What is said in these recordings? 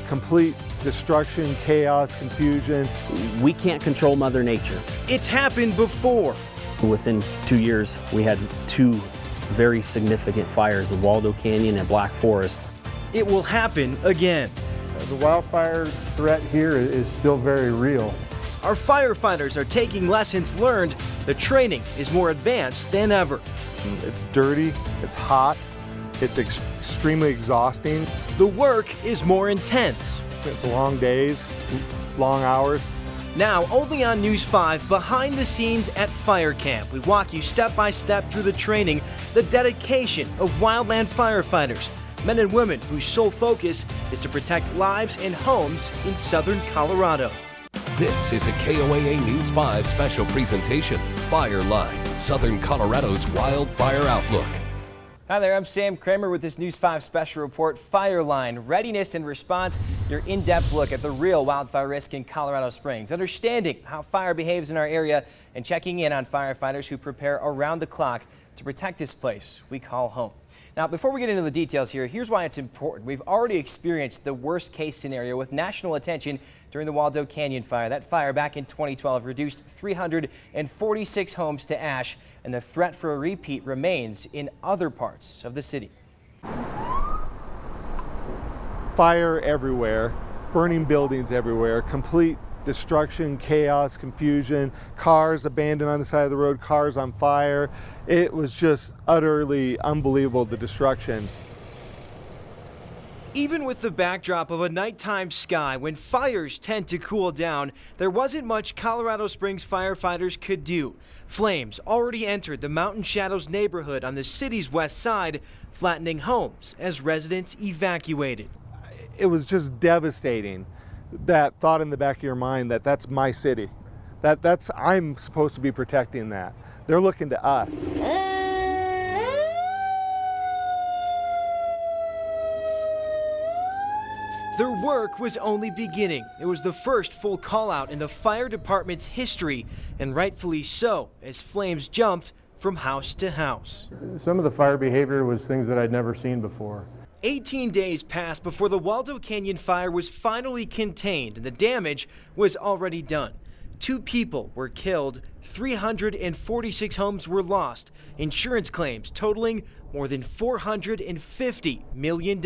complete destruction, chaos, confusion. We can't control Mother Nature. It's happened before. Within 2 years, we had 2 very significant fires in Waldo Canyon and Black Forest. It will happen again. The wildfire threat here is still very real. Our firefighters are taking lessons learned. The training is more advanced than ever. It's dirty, it's hot, it's extremely exhausting. The work is more intense. It's long days, long hours. Now, only on News 5, behind the scenes at fire camp, we walk you step by step through the training, the dedication of wildland firefighters, men and women whose sole focus is to protect lives and homes in southern Colorado. This is a KOAA News 5 special presentation, Fireline, Southern Colorado's Wildfire Outlook. Hi there, I'm Sam Kramer with this News 5 special report, Fireline, Readiness and Response, your in-depth look at the real wildfire risk in Colorado Springs, understanding how fire behaves in our area, and checking in on firefighters who prepare around the clock to protect this place we call home. Now, before we get into the details here, here's why it's important. We've already experienced the worst case scenario with national attention during the Waldo Canyon Fire. That fire back in 2012 reduced 346 homes to ash, and the threat for a repeat remains in other parts of the city. Fire everywhere, burning buildings everywhere, complete destruction, chaos, confusion, cars abandoned on the side of the road, cars on fire. It was just utterly unbelievable, the destruction. Even with the backdrop of a nighttime sky when fires tend to cool down, there wasn't much Colorado Springs firefighters could do. Flames already entered the Mountain Shadows neighborhood on the city's west side, flattening homes as residents evacuated. It was just devastating. That thought in the back of your mind that that's my city. I'm supposed to be protecting that. They're looking to us. Their work was only beginning. It was the first full call-out in the fire department's history, and rightfully so, as flames jumped from house to house. Some of the fire behavior was things that I'd never seen before. 18 days passed before the Waldo Canyon Fire was finally contained and the damage was already done. 2 people were killed, 346 homes were lost, insurance claims totaling more than $450 million.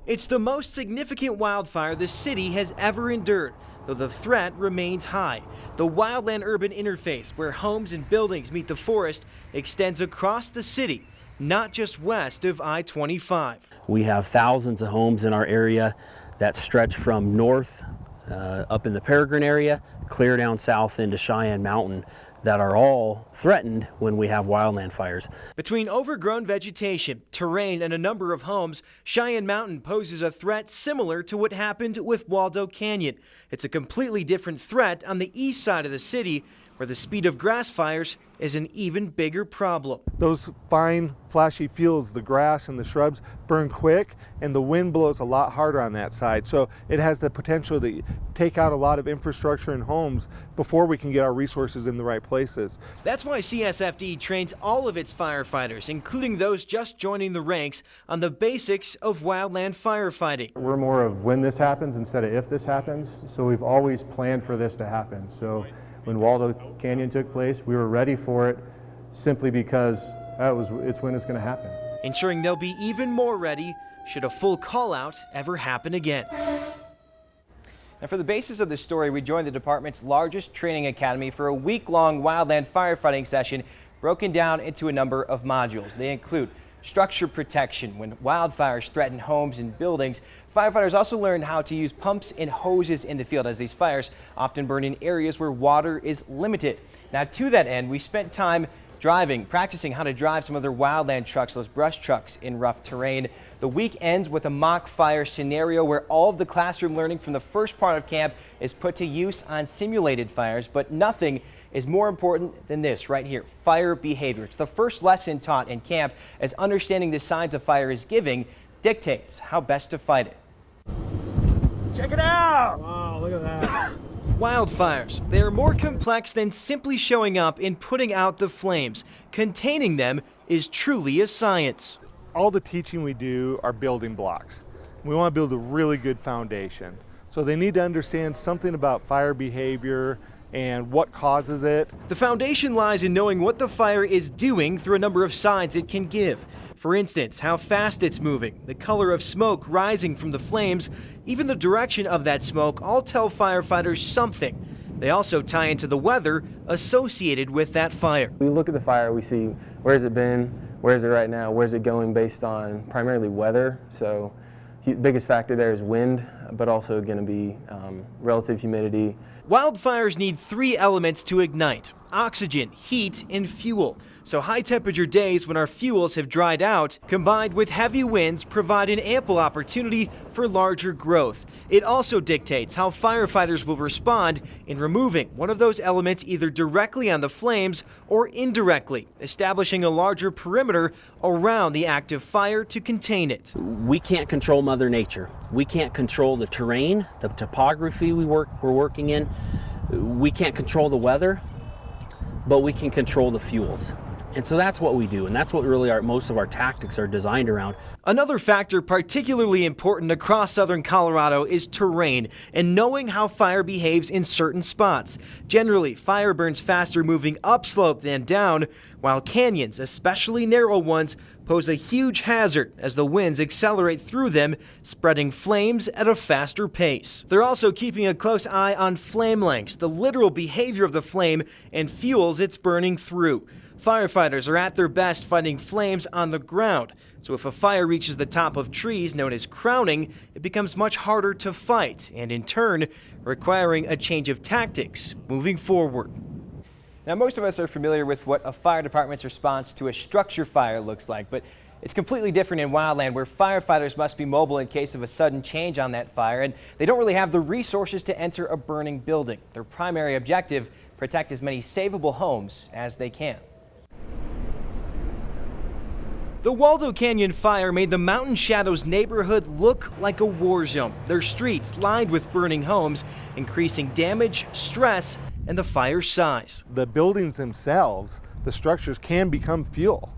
It's the most significant wildfire the city has ever endured, though the threat remains high. The wildland-urban interface, where homes and buildings meet the forest, extends across the city, not just west of I-25. We have thousands of homes in our area that stretch from north up in the Peregrine area, clear down south into Cheyenne Mountain, that are all threatened when we have wildland fires. Between overgrown vegetation, terrain, and a number of homes, Cheyenne Mountain poses a threat similar to what happened with Waldo Canyon. It's a completely different threat on the east side of the city, where the speed of grass fires is an even bigger problem. Those fine, flashy fields, the grass and the shrubs burn quick, and the wind blows a lot harder on that side. So it has the potential to take out a lot of infrastructure and homes before we can get our resources in the right places. That's why CSFD trains all of its firefighters, including those just joining the ranks, on the basics of wildland firefighting. We're more of when this happens instead of if this happens, so we've always planned for this to happen. So when Waldo Canyon took place, we were ready for it simply because it's when it's going to happen. Ensuring they'll be even more ready should a full call-out ever happen again. And for the basis of this story, we joined the department's largest training academy for a week-long wildland firefighting session broken down into a number of modules. They include structure protection when wildfires threaten homes and buildings. Firefighters also learn how to use pumps and hoses in the field, as these fires often burn in areas where water is limited. Now, to that end, we spent time practicing how to drive some of their wildland trucks, those brush trucks, in rough terrain. The week ends with a mock fire scenario where all of the classroom learning from the first part of camp is put to use on simulated fires, but nothing is more important than this right here, fire behavior. It's the first lesson taught in camp, as understanding the signs a fire is giving dictates how best to fight it. Check it out! Wow, look at that. Wildfires, they are more complex than simply showing up and putting out the flames. Containing them is truly a science. All the teaching we do are building blocks. We want to build a really good foundation. So they need to understand something about fire behavior and what causes it. The foundation lies in knowing what the fire is doing through a number of signs it can give. For instance, how fast it's moving, the color of smoke rising from the flames, even the direction of that smoke all tell firefighters something. They also tie into the weather associated with that fire. We look at the fire, we see where's it been, where's it right now, where's it going based on primarily weather. So the biggest factor there is wind, but also going to be relative humidity. Wildfires need 3 elements to ignite: oxygen, heat, and fuel. So high temperature days when our fuels have dried out, combined with heavy winds, provide an ample opportunity for larger growth. It also dictates how firefighters will respond in removing one of those elements either directly on the flames or indirectly, establishing a larger perimeter around the active fire to contain it. We can't control Mother Nature. We can't control the terrain, the topography we're working in. We can't control the weather, but we can control the fuels. And so that's what we do, and that's what really most of our tactics are designed around. Another factor particularly important across southern Colorado is terrain and knowing how fire behaves in certain spots. Generally, fire burns faster moving upslope than down, while canyons, especially narrow ones, pose a huge hazard as the winds accelerate through them, spreading flames at a faster pace. They're also keeping a close eye on flame lengths, the literal behavior of the flame, and fuels it's burning through. Firefighters are at their best fighting flames on the ground, so if a fire reaches the top of trees, known as crowning, it becomes much harder to fight, and in turn, requiring a change of tactics moving forward. Now, most of us are familiar with what a fire department's response to a structure fire looks like, but it's completely different in wildland, where firefighters must be mobile in case of a sudden change on that fire, and they don't really have the resources to enter a burning building. Their primary objective: protect as many savable homes as they can. The Waldo Canyon Fire made the Mountain Shadows neighborhood look like a war zone. Their streets lined with burning homes, increasing damage, stress, and the fire's size. The buildings themselves, the structures, can become fuel.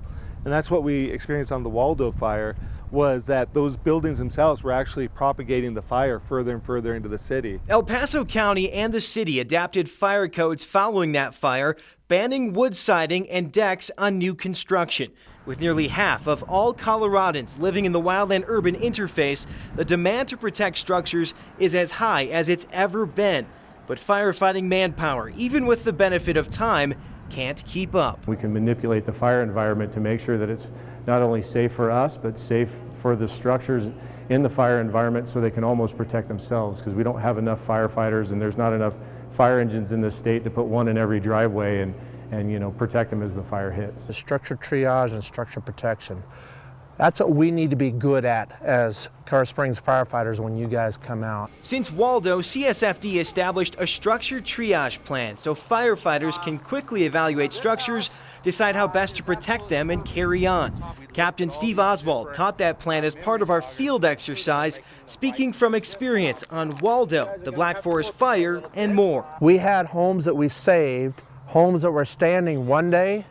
And that's what we experienced on the Waldo fire, was that those buildings themselves were actually propagating the fire further and further into the city. El Paso County and the city adapted fire codes following that fire, banning wood siding and decks on new construction. With nearly half of all Coloradans living in the wildland-urban interface, the demand to protect structures is as high as it's ever been. But firefighting manpower, even with the benefit of time, can't keep up. We can manipulate the fire environment to make sure that it's not only safe for us, but safe for the structures in the fire environment, so they can almost protect themselves, because we don't have enough firefighters and there's not enough fire engines in this state to put one in every driveway and protect them as the fire hits. The structure triage and structure protection. That's what we need to be good at as Colorado Springs firefighters when you guys come out. Since Waldo, CSFD established a structure triage plan so firefighters can quickly evaluate structures, decide how best to protect them, and carry on. Captain Steve Oswald taught that plan as part of our field exercise, speaking from experience on Waldo, the Black Forest Fire, and more. We had homes that we saved, homes that were standing one day,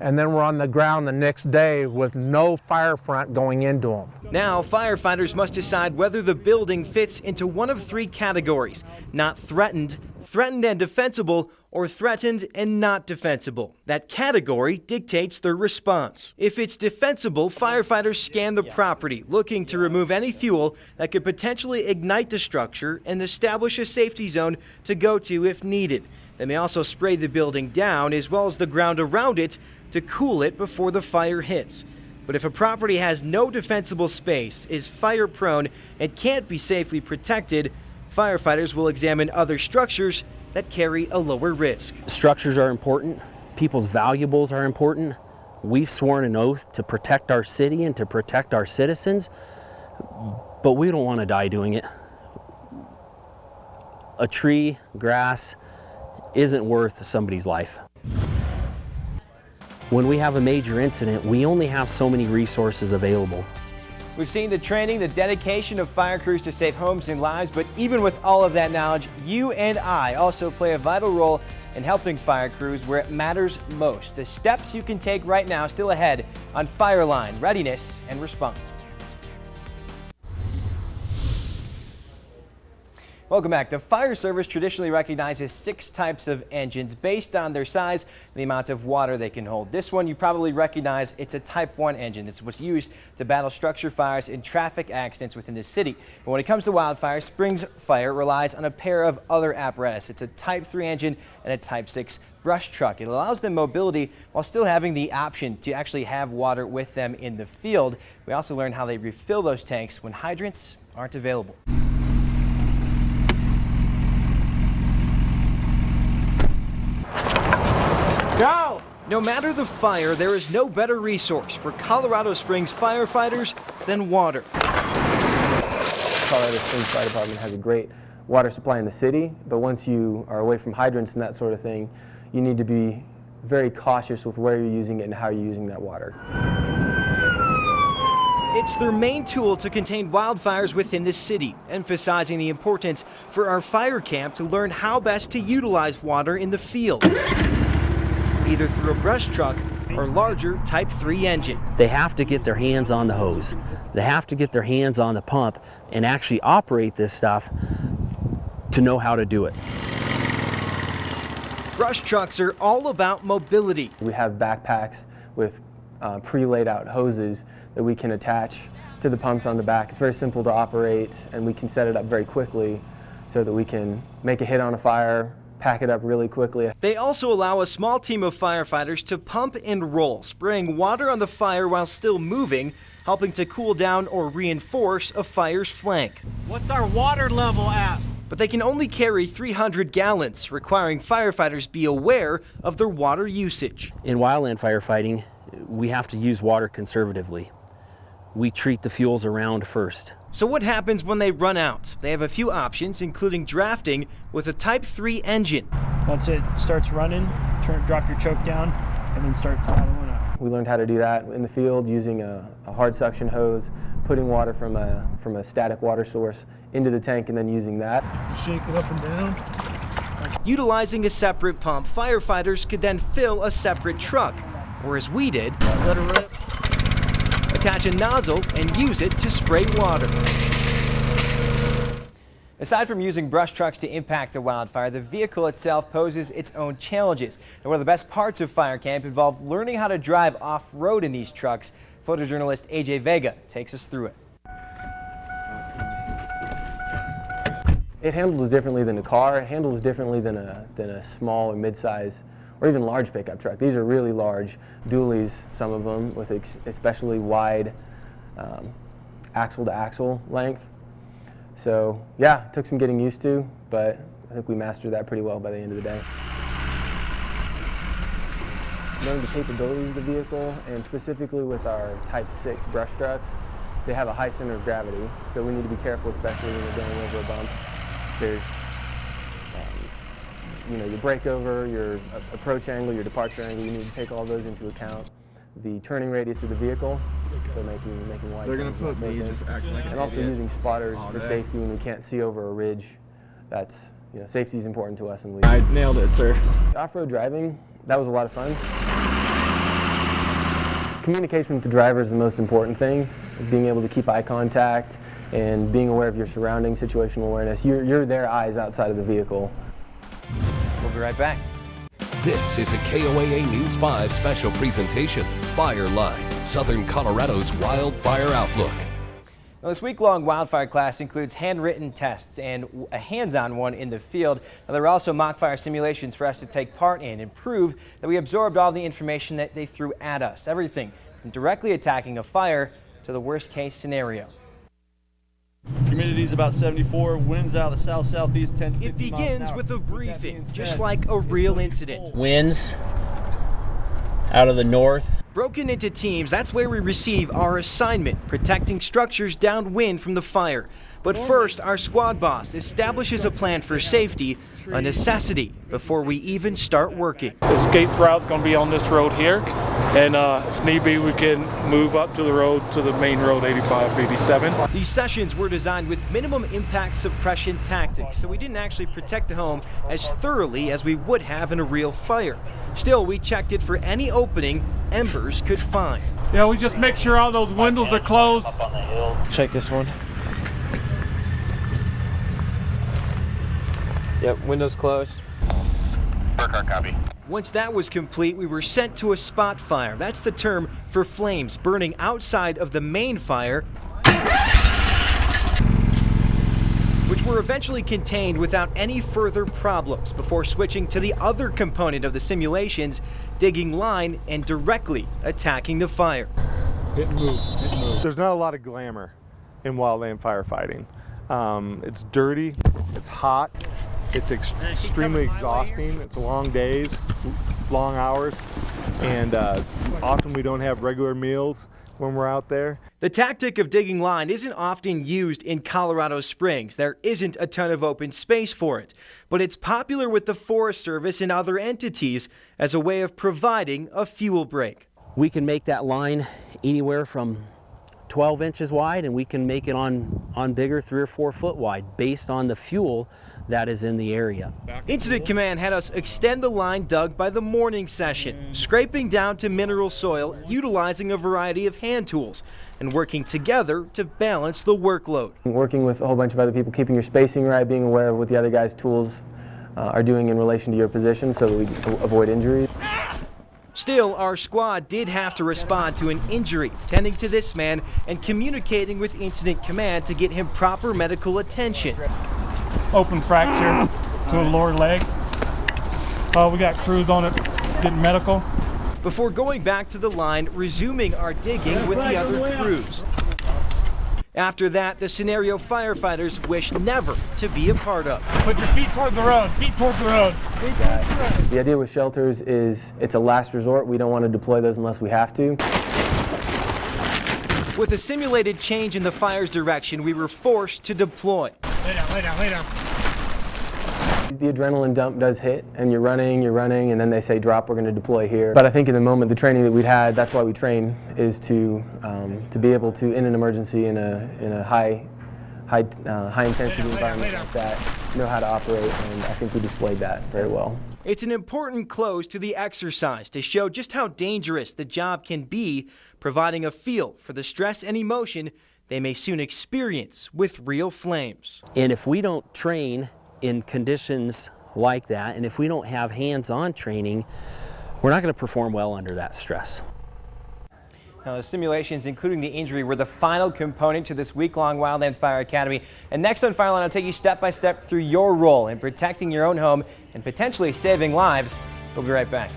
and then we're on the ground the next day with no fire front going into them. Now, firefighters must decide whether the building fits into one of 3 categories: not threatened, threatened and defensible, or threatened and not defensible. That category dictates their response. If it's defensible, firefighters scan the property, looking to remove any fuel that could potentially ignite the structure and establish a safety zone to go to if needed. They may also spray the building down as well as the ground around it to cool it before the fire hits. But if a property has no defensible space, is fire prone, and can't be safely protected, firefighters will examine other structures that carry a lower risk. Structures are important. People's valuables are important. We've sworn an oath to protect our city and to protect our citizens, but we don't want to die doing it. A tree, grass, isn't worth somebody's life. When we have a major incident, we only have so many resources available. We've seen the training, the dedication of fire crews to save homes and lives, but even with all of that knowledge, you and I also play a vital role in helping fire crews where it matters most. The steps you can take right now still ahead on Fireline, Readiness, and Response. Welcome back. The fire service traditionally recognizes 6 types of engines based on their size and the amount of water they can hold. This one you probably recognize. It's a Type 1 engine. This was used to battle structure fires and traffic accidents within the city. But when it comes to wildfires, Springs Fire relies on a pair of other apparatus. It's a Type 3 engine and a Type 6 brush truck. It allows them mobility while still having the option to actually have water with them in the field. We also learned how they refill those tanks when hydrants aren't available. Go! No matter the fire, there is no better resource for Colorado Springs firefighters than water. Colorado Springs Fire Department has a great water supply in the city, but once you are away from hydrants and that sort of thing, you need to be very cautious with where you're using it and how you're using that water. It's their main tool to contain wildfires within the city, emphasizing the importance for our fire camp to learn how best to utilize water in the field, either through a brush truck or larger Type 3 engine. They have to get their hands on the hose. They have to get their hands on the pump and actually operate this stuff to know how to do it. Brush trucks are all about mobility. We have backpacks with pre-laid out hoses that we can attach to the pumps on the back. It's very simple to operate, and we can set it up very quickly so that we can make a hit on a fire, pack it up really quickly. They also allow a small team of firefighters to pump and roll, spraying water on the fire while still moving, helping to cool down or reinforce a fire's flank. What's our water level at? But they can only carry 300 gallons, requiring firefighters be aware of their water usage. In wildland firefighting, we have to use water conservatively. We treat the fuels around first. So what happens when they run out? They have a few options, including drafting with a Type 3 engine. Once it starts running, drop your choke down and then start throttling up. We learned how to do that in the field using a hard suction hose, putting water from a static water source into the tank and then using that. Shake it up and down. Utilizing a separate pump, firefighters could then fill a separate truck, or as we did, Let it rip. attach a nozzle and use it to spray water. Aside from using brush trucks to impact a wildfire, the vehicle itself poses its own challenges. And one of the best parts of fire camp involved learning how to drive off-road in these trucks. Photojournalist AJ Vega takes us through it. It handles differently than a car. It handles differently than a small or mid-size or even large pickup truck. These are really large dualies, some of them, with especially wide axle-to-axle length. So yeah, it took some getting used to, but I think we mastered that pretty well by the end of the day. Knowing the capabilities of the vehicle, and specifically with our Type 6 brush trucks, they have a high center of gravity, so we need to be careful, especially when we're going over a bump. There's your breakover, your approach angle, your departure angle, you need to take all those into account. The turning radius of the vehicle, so making wide. They're going to put me just acting like an and also idiot using spotters all for day. safety when we can't see over a ridge. That's, safety is important to us. And I nailed it, sir. Off-road driving, that was a lot of fun. Communication with the driver is the most important thing. Being able to keep eye contact and being aware of your surroundings, situational awareness. You're their eyes outside of the vehicle. We'll be right back. This is a KOAA News 5 special presentation, Fire Line, Southern Colorado's Wildfire Outlook. Now, this week-long wildfire class includes handwritten tests and a hands-on one in the field. Now, there are also mock fire simulations for us to take part in and prove that we absorbed all the information that they threw at us. Everything from directly attacking a fire to the worst-case scenario. Humidity's about 74, winds out of the south-southeast 10 to 15 It begins miles an hour. with a briefing, just like a real incident. Winds out of the north. Broken into teams, that's where we receive our assignment, protecting structures downwind from the fire. But first, our squad boss establishes a plan for safety, a necessity, before we even start working. Escape route's going to be on this road here, and if need be, we can move up to the road, to the main road 85, 87. These sessions were designed with minimum impact suppression tactics, so we didn't actually protect the home as thoroughly as we would have in a real fire. Still, we checked it for any opening embers could find. Yeah, we just make sure all those windows are closed. Check this one. Yep, windows closed. Copy. Once that was complete, we were sent to a spot fire. That's the term for flames burning outside of the main fire, which were eventually contained without any further problems before switching to the other component of the simulations, digging line and directly attacking the fire. Didn't move. There's not a lot of glamour in wildland firefighting. It's dirty, it's hot, it's extremely exhausting. It's long days, long hours, and often we don't have regular meals when we're out there. The tactic of digging line isn't often used in Colorado Springs. There isn't a ton of open space for it, but it's popular with the Forest Service and other entities as a way of providing a fuel break. We can make that line anywhere from 12 inches wide, and we can make it on bigger 3 or 4 foot wide based on the fuel that is in the area. Incident Command had us extend the line dug by the morning session, scraping down to mineral soil, utilizing a variety of hand tools, and working together to balance the workload. Working with a whole bunch of other people, keeping your spacing right, being aware of what the other guy's tools are doing in relation to your position so that we avoid injuries. Still, our squad did have to respond to an injury, tending to this man and communicating with Incident Command to get him proper medical attention. Open fracture to a lower leg. We got crews on it getting medical. Before going back to the line, resuming our digging with the other crews. After that, the scenario firefighters wish never to be a part of. Put your feet toward the road, feet toward the road. The idea with shelters is it's a last resort. We don't want to deploy those unless we have to. With a simulated change in the fire's direction, we were forced to deploy. Lay down, lay down, lay down. The adrenaline dump does hit, and you're running, and then they say drop, we're going to deploy here. But I think in the moment, the training that we'd had, that's why we train, is to be able to, in an emergency, in a high intensity environment like that, know how to operate, and I think we displayed that very well. It's an important close to the exercise to show just how dangerous the job can be, providing a feel for the stress and emotion they may soon experience with real flames. And if we don't train in conditions like that, and if we don't have hands-on training, we're not going to perform well under that stress. Now, the simulations, including the injury, were the final component to this week-long Wildland Fire Academy. And next on Fireline, I'll take you step by step through your role in protecting your own home and potentially saving lives. We'll be right back.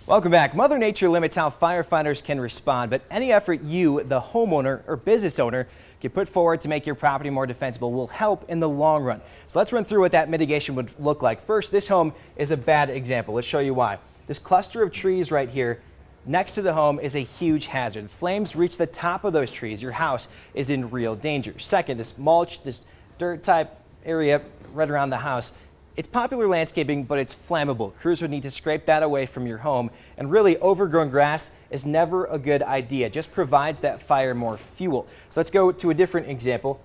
Welcome back. Mother Nature limits how firefighters can respond, but any effort you, the homeowner or business owner, can put forward to make your property more defensible will help in the long run. So let's run through what that mitigation would look like. First, this home is a bad example. Let's show you why. This cluster of trees right here next to the home is a huge hazard. Flames reach the top of those trees. Your house is in real danger. Second, this mulch, this dirt type area right around the house, it's popular landscaping, but it's flammable. Crews would need to scrape that away from your home. And really, overgrown grass is never a good idea. It just provides that fire more fuel. So let's go to a different example.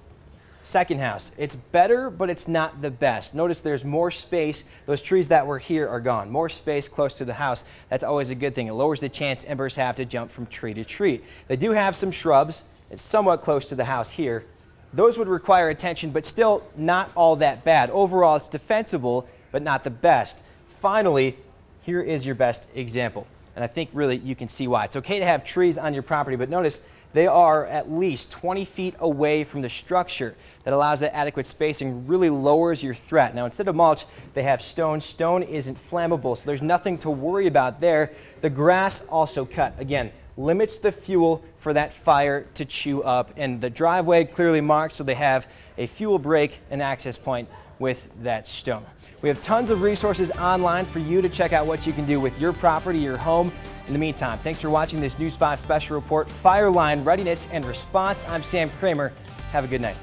Second house. It's better, but it's not the best. Notice there's more space. Those trees that were here are gone. More space close to the house. That's always a good thing. It lowers the chance embers have to jump from tree to tree. They do have some shrubs. It's somewhat close to the house here. Those would require attention, but still not all that bad. Overall, it's defensible, but not the best. Finally, here is your best example. And I think really you can see why. It's okay to have trees on your property, but notice they are at least 20 feet away from the structure. That allows that adequate spacing, really lowers your threat. Now, instead of mulch, they have stone. Stone isn't flammable, so there's nothing to worry about there. The grass also cut. Again, limits the fuel for that fire to chew up. And the driveway clearly marked, so they have a fuel break and access point with that stone. We have tons of resources online for you to check out what you can do with your property, your home. In the meantime, thanks for watching this News 5 special report, Fireline Readiness and Response. I'm Sam Kramer. Have a good night.